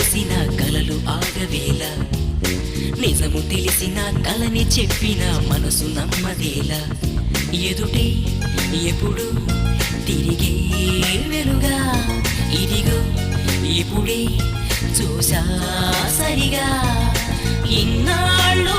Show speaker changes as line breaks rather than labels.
పోసిన కలలు ఆగవేళ నిజము తెలిసిన కలని చెప్పిన మనసు నమ్మదేలా ఎదుటే ఎప్పుడు తిరిగే వెలుగా ఇదిగో ఇప్పుడే చూసా సరిగా ఇన్నాళ్ళు